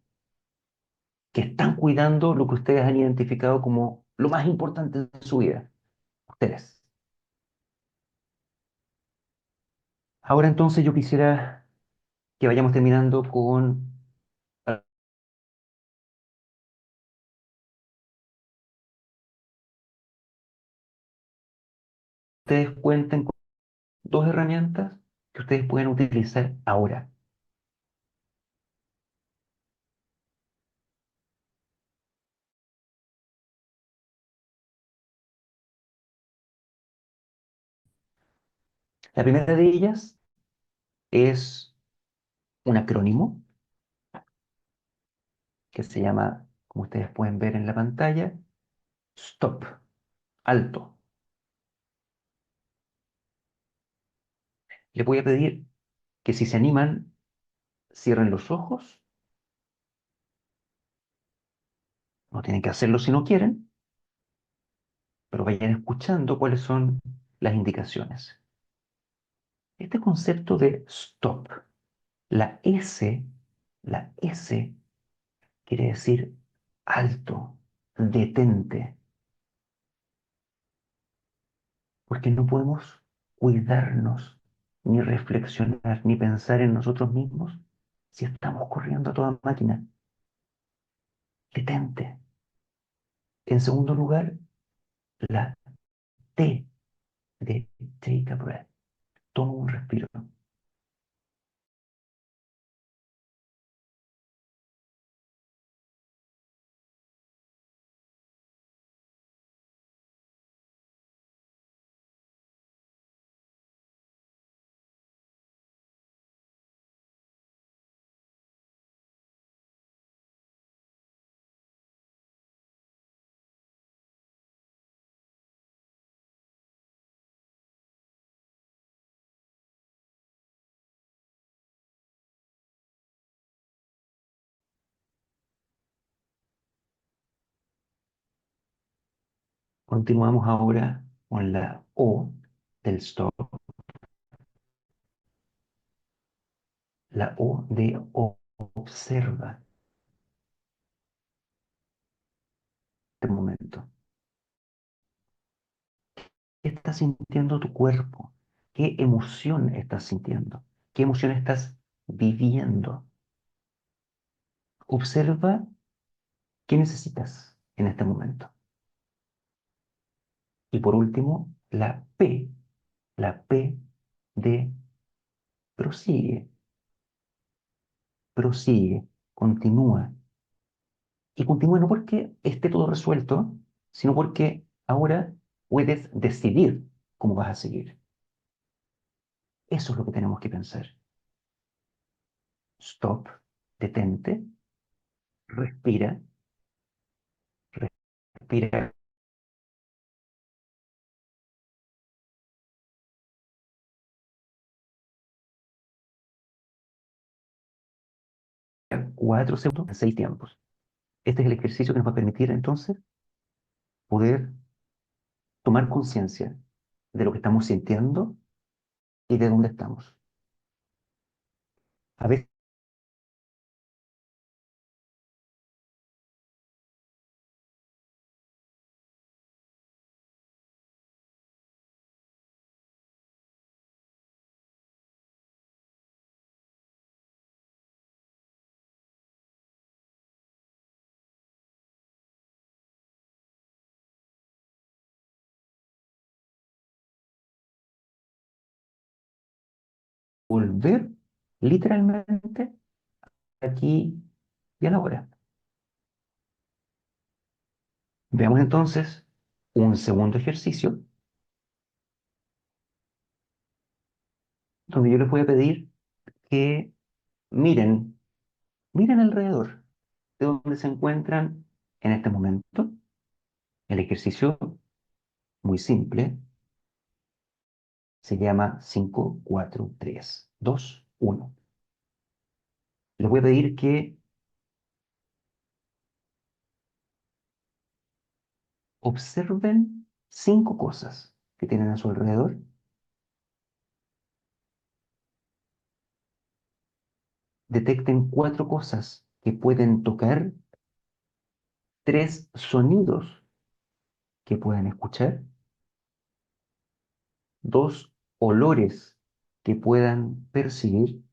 que están cuidando lo que ustedes han identificado como lo más importante de su vida, ustedes. Ahora entonces yo quisiera que vayamos terminando con, ustedes cuenten con dos herramientas que ustedes pueden utilizar ahora. La primera de ellas es un acrónimo que se llama, como ustedes pueden ver en la pantalla, STOP, alto. Les voy a pedir que si se animan, cierren los ojos. No tienen que hacerlo si no quieren, pero vayan escuchando cuáles son las indicaciones. Este concepto de stop, la S, la S quiere decir alto, detente, porque no podemos cuidarnos ni reflexionar, ni pensar en nosotros mismos si estamos corriendo a toda máquina. Detente. En segundo lugar, la T de take a breath. Toma un respiro. Continuamos ahora con la O del stop, la O de observa este momento. ¿Qué está sintiendo tu cuerpo? ¿Qué emoción estás sintiendo? ¿Qué emoción estás viviendo? Observa qué necesitas en este momento. Y por último, la P de prosigue, prosigue, continúa. Y continúa no porque esté todo resuelto, sino porque ahora puedes decidir cómo vas a seguir. Eso es lo que tenemos que pensar. Stop, detente, respira, respira 4 segundos en 6 tiempos. Este es el ejercicio que nos va a permitir entonces poder tomar conciencia de lo que estamos sintiendo y de dónde estamos. A veces volver literalmente aquí y a la hora. Veamos entonces un segundo ejercicio donde yo les voy a pedir que miren, miren alrededor de donde se encuentran en este momento. El ejercicio, muy simple, se llama 5 4 3 2 1. Les voy a pedir que observen 5 cosas que tienen a su alrededor, detecten 4 cosas que pueden tocar, 3 sonidos que pueden escuchar, 2 olores que puedan percibir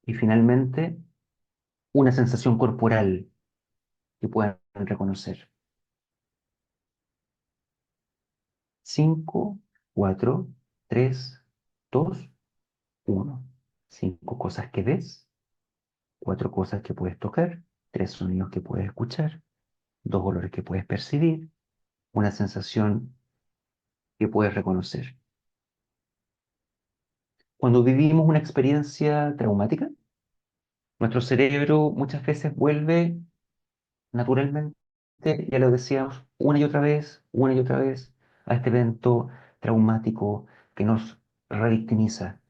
y finalmente una sensación corporal que puedan reconocer. 5 4 3 2 1. 5 cosas que ves, 4 cosas que puedes tocar, 3 sonidos que puedes escuchar, 2 olores que puedes percibir, una sensación que puedes reconocer. Cuando vivimos una experiencia traumática, nuestro cerebro muchas veces vuelve naturalmente, ya lo decíamos, una y otra vez, a este evento traumático que nos revictimiza.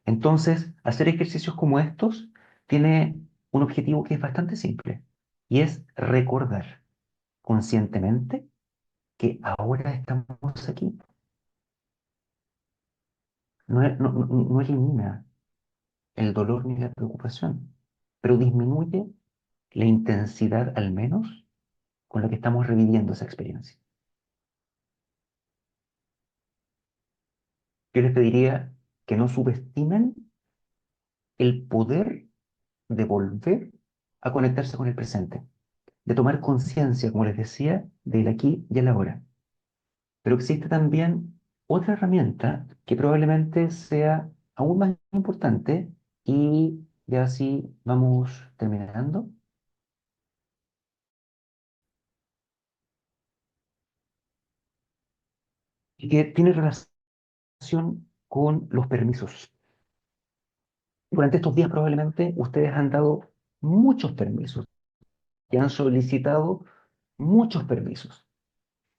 Entonces, hacer ejercicios como estos tiene un objetivo que es bastante simple y es recordar conscientemente que ahora estamos aquí. No elimina el dolor ni la preocupación, pero disminuye la intensidad al menos con la que estamos reviviendo esa experiencia. Yo les pediría que no subestimen el poder de volver a conectarse con el presente, de tomar conciencia, como les decía, del aquí y el ahora. Pero existe también otra herramienta que probablemente sea aún más importante y ya así vamos terminando, y que tiene relación con los permisos. Durante estos días probablemente ustedes han dado muchos permisos y han solicitado muchos permisos.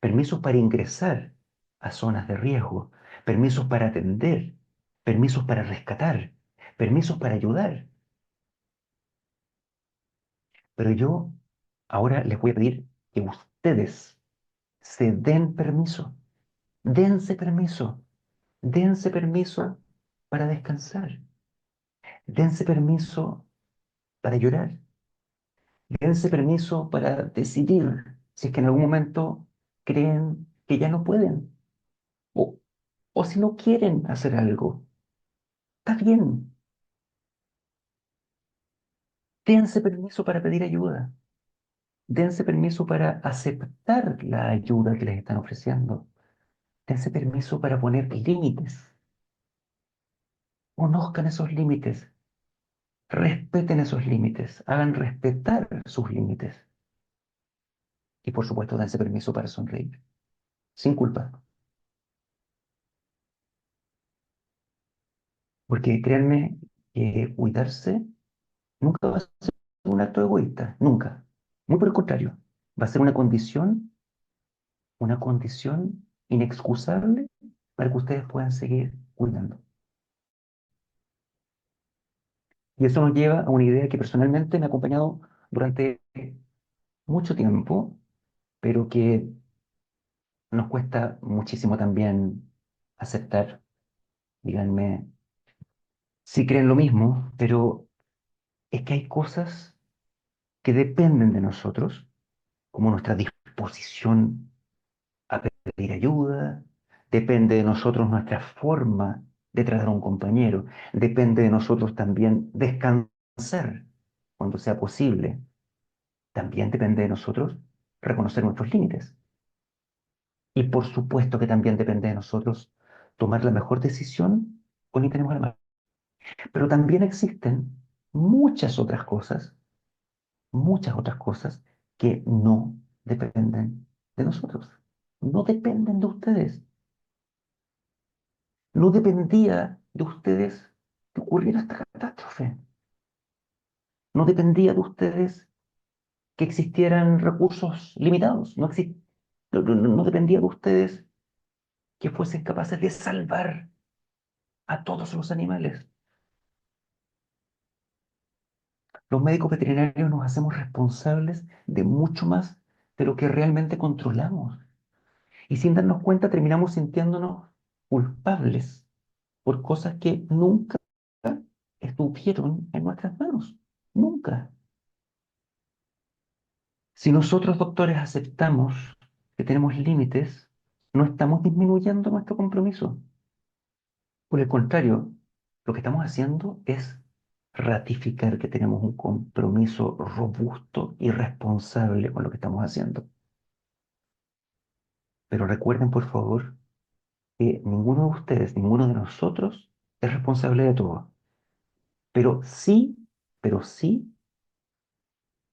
Permisos para ingresar a zonas de riesgo, permisos para atender, permisos para rescatar, permisos para ayudar. Pero yo ahora les voy a pedir que ustedes se den permiso, dense permiso, dense permiso para descansar, dense permiso para llorar, dense permiso para decidir si es que en algún momento creen que ya no pueden o, o si no quieren hacer algo. Está bien, dense permiso para pedir ayuda, dense permiso para aceptar la ayuda que les están ofreciendo, dense permiso para poner límites. Conozcan esos límites, respeten esos límites, hagan respetar sus límites. Y por supuesto, dense permiso para sonreír, sin culpa. Porque créanme que cuidarse nunca va a ser un acto egoísta, nunca. Muy por el contrario, va a ser una condición inexcusable para que ustedes puedan seguir cuidando. Y eso nos lleva a una idea que personalmente me ha acompañado durante mucho tiempo, pero que nos cuesta muchísimo también aceptar. Díganme si creen lo mismo, pero es que hay cosas que dependen de nosotros, como nuestra disposición a pedir ayuda, depende de nosotros nuestra forma de tratar a un compañero, depende de nosotros también descansar cuando sea posible, también depende de nosotros reconocer nuestros límites. Y por supuesto que también depende de nosotros tomar la mejor decisión con la que tenemos a la mano. Pero también existen muchas otras cosas que no dependen de nosotros. No dependen de ustedes. No dependía de ustedes que ocurriera esta catástrofe. No dependía de ustedes que existieran recursos limitados. No dependía de ustedes que fuesen capaces de salvar a todos los animales. Los médicos veterinarios nos hacemos responsables de mucho más de lo que realmente controlamos. Y sin darnos cuenta terminamos sintiéndonos culpables por cosas que nunca estuvieron en nuestras manos. Nunca. Si nosotros, doctores, aceptamos que tenemos límites, no estamos disminuyendo nuestro compromiso. Por el contrario, lo que estamos haciendo es ratificar que tenemos un compromiso robusto y responsable con lo que estamos haciendo. Pero recuerden, por favor, que ninguno de ustedes, ninguno de nosotros es responsable de todo. Pero sí, pero sí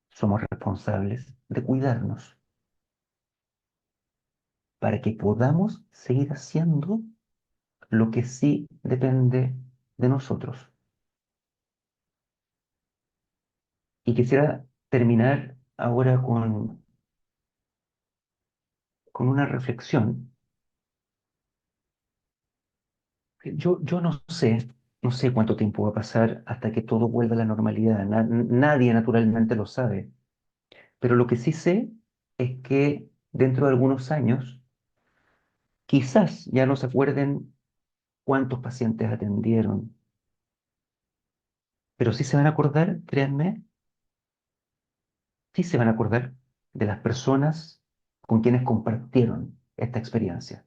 somos responsables de cuidarnos para que podamos seguir haciendo lo que sí depende de nosotros. Y quisiera terminar ahora con una reflexión. Yo no sé cuánto tiempo va a pasar hasta que todo vuelva a la normalidad. Nadie naturalmente lo sabe. Pero lo que sí sé es que dentro de algunos años, quizás ya no se acuerden cuántos pacientes atendieron, pero sí se van a acordar, créanme, sí se van a acordar de las personas con quienes compartieron esta experiencia.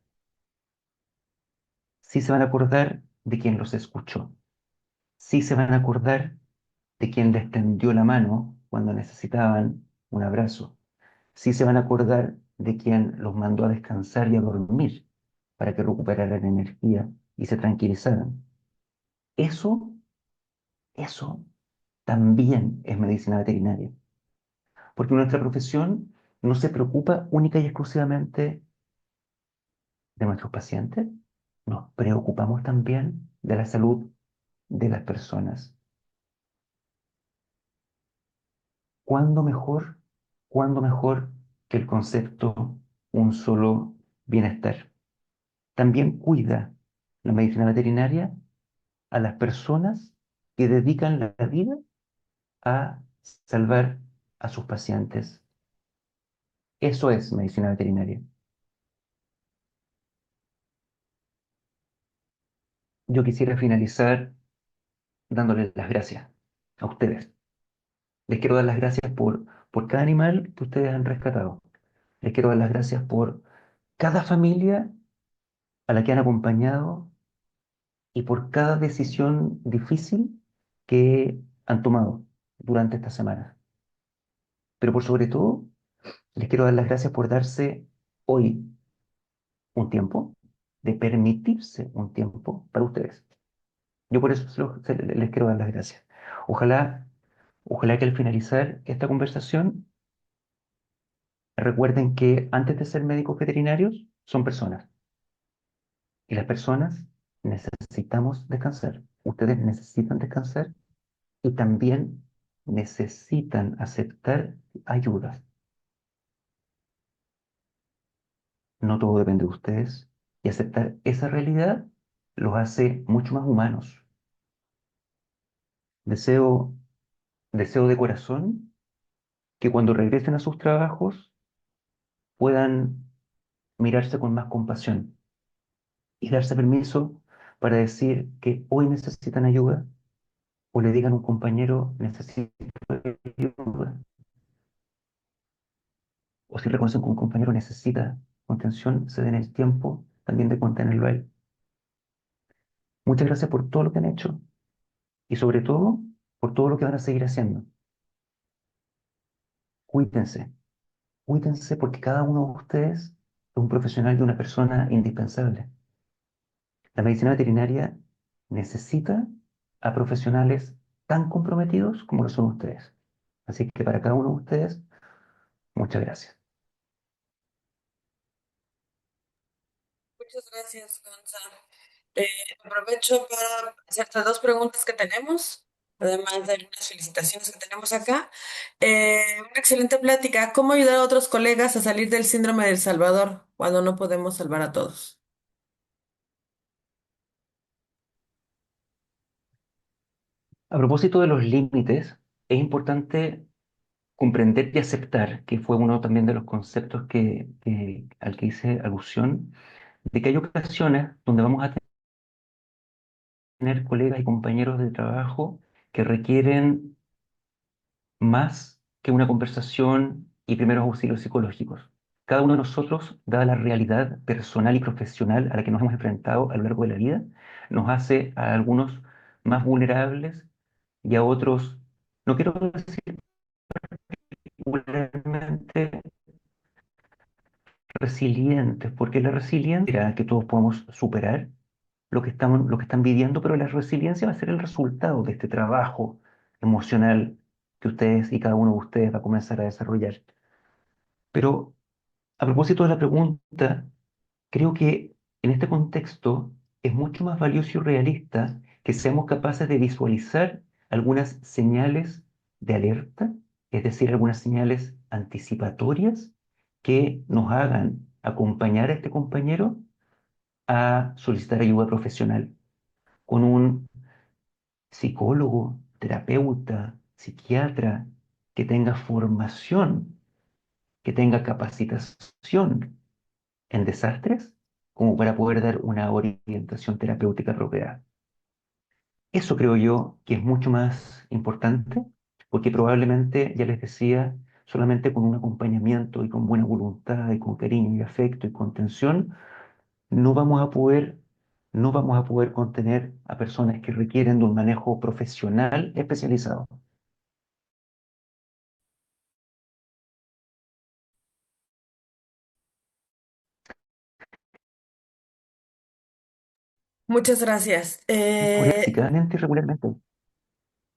Sí se van a acordar de quien los escuchó. Sí se van a acordar de quien les tendió la mano cuando necesitaban un abrazo. Sí se van a acordar de quien los mandó a descansar y a dormir para que recuperaran energía y se tranquilizaran. Eso, eso también es medicina veterinaria, porque nuestra profesión no se preocupa única y exclusivamente de nuestros pacientes, nos preocupamos también de la salud de las personas. ¿Cuándo mejor, cuándo mejor que el concepto un solo bienestar? También cuida la medicina veterinaria a las personas que dedican la vida a salvar a sus pacientes. Eso es medicina veterinaria. Yo quisiera finalizar dándoles las gracias a ustedes. Les quiero dar las gracias por cada animal que ustedes han rescatado. Les quiero dar las gracias por cada familia a la que han acompañado y por cada decisión difícil que han tomado durante esta semana. Pero por sobre todo, les quiero dar las gracias por darse hoy un tiempo, de permitirse un tiempo para ustedes. Yo por eso les quiero dar las gracias. Ojalá, ojalá que al finalizar esta conversación recuerden que antes de ser médicos veterinarios son personas y las personas necesitamos descansar. Ustedes necesitan descansar y también necesitan aceptar ayuda. No todo depende de ustedes y aceptar esa realidad los hace mucho más humanos. Deseo, deseo de corazón que cuando regresen a sus trabajos puedan mirarse con más compasión y darse permiso para decir que hoy necesitan ayuda o le digan a un compañero necesito ayuda o si reconocen que un compañero necesita contención, se den el tiempo también de contenerlo a él. Muchas gracias por todo lo que han hecho y sobre todo por todo lo que van a seguir haciendo. Cuídense, cuídense porque cada uno de ustedes es un profesional y una persona indispensable. La medicina veterinaria necesita a profesionales tan comprometidos como lo son ustedes. Así que para cada uno de ustedes, muchas gracias. Muchas gracias, Gonza. Eh, Aprovecho para hacerte dos preguntas que tenemos, además de algunas felicitaciones que tenemos acá. Una excelente plática. ¿Cómo ayudar a otros colegas a salir del síndrome del Salvador cuando no podemos salvar a todos? A propósito de los límites, es importante comprender y aceptar, que fue uno también de los conceptos al que hice alusión, de que hay ocasiones donde vamos a tener colegas y compañeros de trabajo que requieren más que una conversación y primeros auxilios psicológicos. Cada uno de nosotros, dada la realidad personal y profesional a la que nos hemos enfrentado a lo largo de la vida, nos hace a algunos más vulnerables y a otros, no quiero decir vulnerablemente resilientes, porque la resiliencia era que todos podamos superar lo que están viviendo, pero la resiliencia va a ser el resultado de este trabajo emocional que ustedes y cada uno de ustedes va a comenzar a desarrollar. Pero a propósito de la pregunta, creo que en este contexto es mucho más valioso y realista que seamos capaces de visualizar algunas señales de alerta, es decir, algunas señales anticipatorias que nos hagan acompañar a este compañero a solicitar ayuda profesional con un psicólogo, terapeuta, psiquiatra que tenga formación, que tenga capacitación en desastres como para poder dar una orientación terapéutica apropiada. Eso creo yo que es mucho más importante porque probablemente, ya les decía, solamente con un acompañamiento y con buena voluntad y con cariño y afecto y contención, no vamos a poder no vamos a poder contener a personas que requieren de un manejo profesional especializado. Muchas gracias. Esporádicamente y regularmente.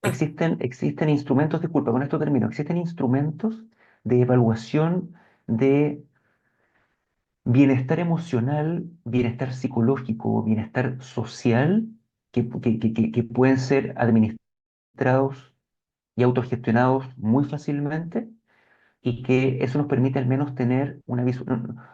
Existen instrumentos, disculpa, con esto termino, existen instrumentos de evaluación de bienestar emocional, bienestar psicológico, bienestar social, que pueden ser administrados y autogestionados muy fácilmente y que eso nos permite al menos tener una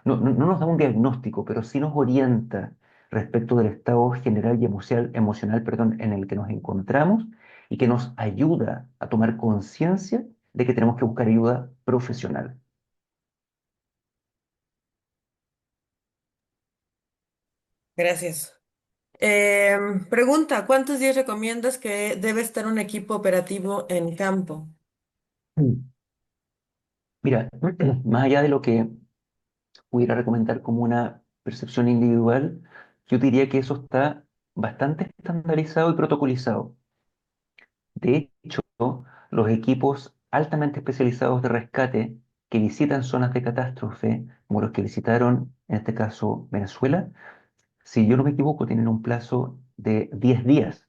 no nos da un diagnóstico, pero sí nos orienta respecto del estado general y emocional, perdón, en el que nos encontramos y que nos ayuda a tomar conciencia de que tenemos que buscar ayuda profesional. Gracias. Pregunta, ¿cuántos días recomiendas que debe estar un equipo operativo en campo? Mm. Mira, más allá de lo que pudiera recomendar como una percepción individual, yo diría que eso está bastante estandarizado y protocolizado. De hecho, los equipos altamente especializados de rescate que visitan zonas de catástrofe, como los que visitaron, en este caso, Venezuela, si yo no me equivoco, tienen un plazo de 10 días,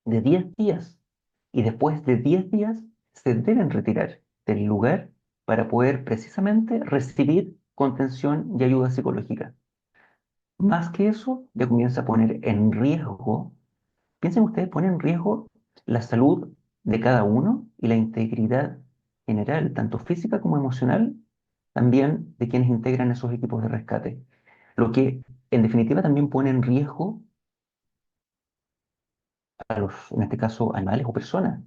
de 10 días. Y después de 10 días se deben retirar del lugar para poder precisamente recibir contención y ayuda psicológica. Más que eso, ya comienza a poner en riesgo. Piensen ustedes, ponen en riesgo la salud de cada uno y la integridad general, tanto física como emocional, también de quienes integran esos equipos de rescate. Lo que en definitiva también pone en riesgo a los, en este caso, animales o personas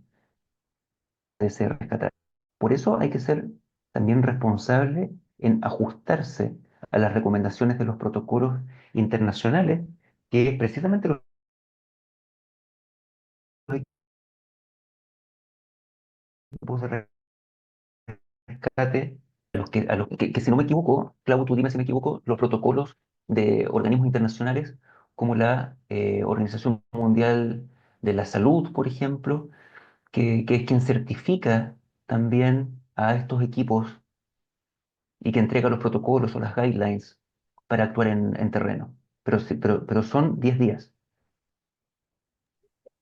de ser rescatados. Por eso hay que ser también responsable en ajustarse a las recomendaciones de los protocolos internacionales, que precisamente los equipos de rescate, que si no me equivoco, Clau, tú dime si me equivoco, los protocolos de organismos internacionales como la Organización Mundial de la Salud, por ejemplo, que es quien certifica también a estos equipos y que entrega los protocolos o las guidelines para actuar en terreno. Pero, pero son 10 días.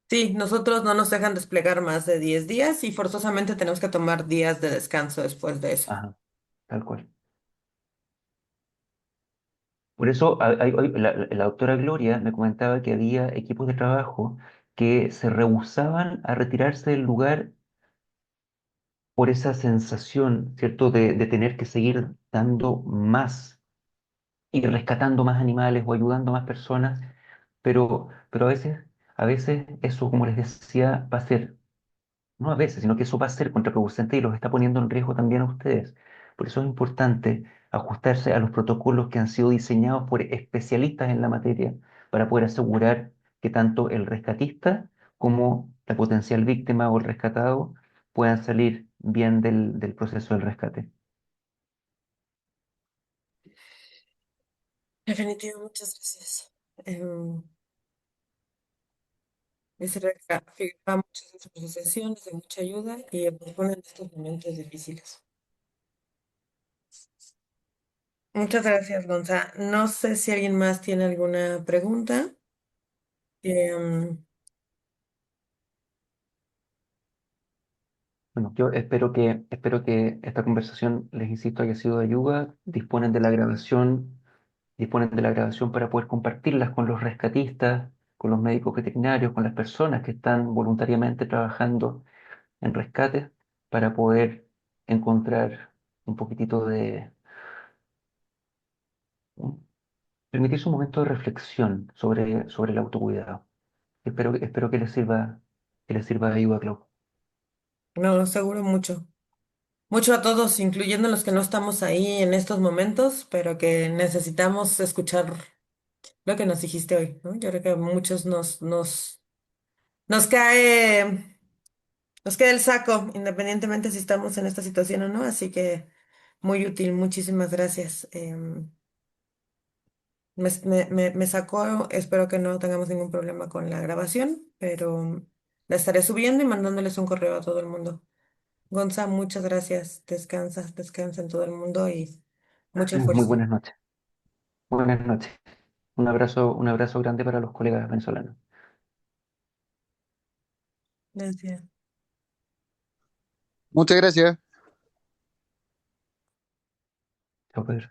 Sí, nosotros no nos dejan desplegar más de 10 días y forzosamente tenemos que tomar días de descanso después de eso. Ajá, tal cual. Por eso, la doctora Gloria me comentaba que había equipos de trabajo que se rehusaban a retirarse del lugar por esa sensación, ¿cierto?, de tener que seguir dando más y rescatando más animales o ayudando a más personas, pero a veces eso, como les decía, va a ser no a veces, sino que eso va a ser contraproducente y los está poniendo en riesgo también a ustedes. Por eso es importante ajustarse a los protocolos que han sido diseñados por especialistas en la materia para poder asegurar que tanto el rescatista como la potencial víctima o el rescatado puedan salir bien del proceso del rescate. Definitivo, muchas gracias. Es figura muchas de sus asociaciones de mucha ayuda y proponen estos momentos difíciles. Muchas gracias, Gonza. No sé si alguien más tiene alguna pregunta. Em, Bueno, yo espero que esta conversación, les insisto, haya sido de ayuda. Disponen de la grabación para poder compartirlas con los rescatistas, con los médicos veterinarios, con las personas que están voluntariamente trabajando en rescates para poder encontrar un poquitito de, un- permitirse un momento de reflexión sobre el autocuidado. Espero que les sirva de ayuda, Clau. no, lo seguro mucho. Mucho a todos, incluyendo los que no estamos ahí en estos momentos, pero que necesitamos escuchar lo que nos dijiste hoy, ¿no? Yo creo que a muchos nos cae, nos queda el saco, independientemente si estamos en esta situación o no, así que muy útil, muchísimas gracias. Me sacó, espero que no tengamos ningún problema con la grabación, pero la estaré subiendo y mandándoles un correo a todo el mundo. Gonza, muchas gracias. Descansa, descansa en todo el mundo y mucha Muy fuerza. buenas noches. Buenas noches. Un abrazo grande para los colegas venezolanos. Gracias. Muchas gracias. Chao, Pedro.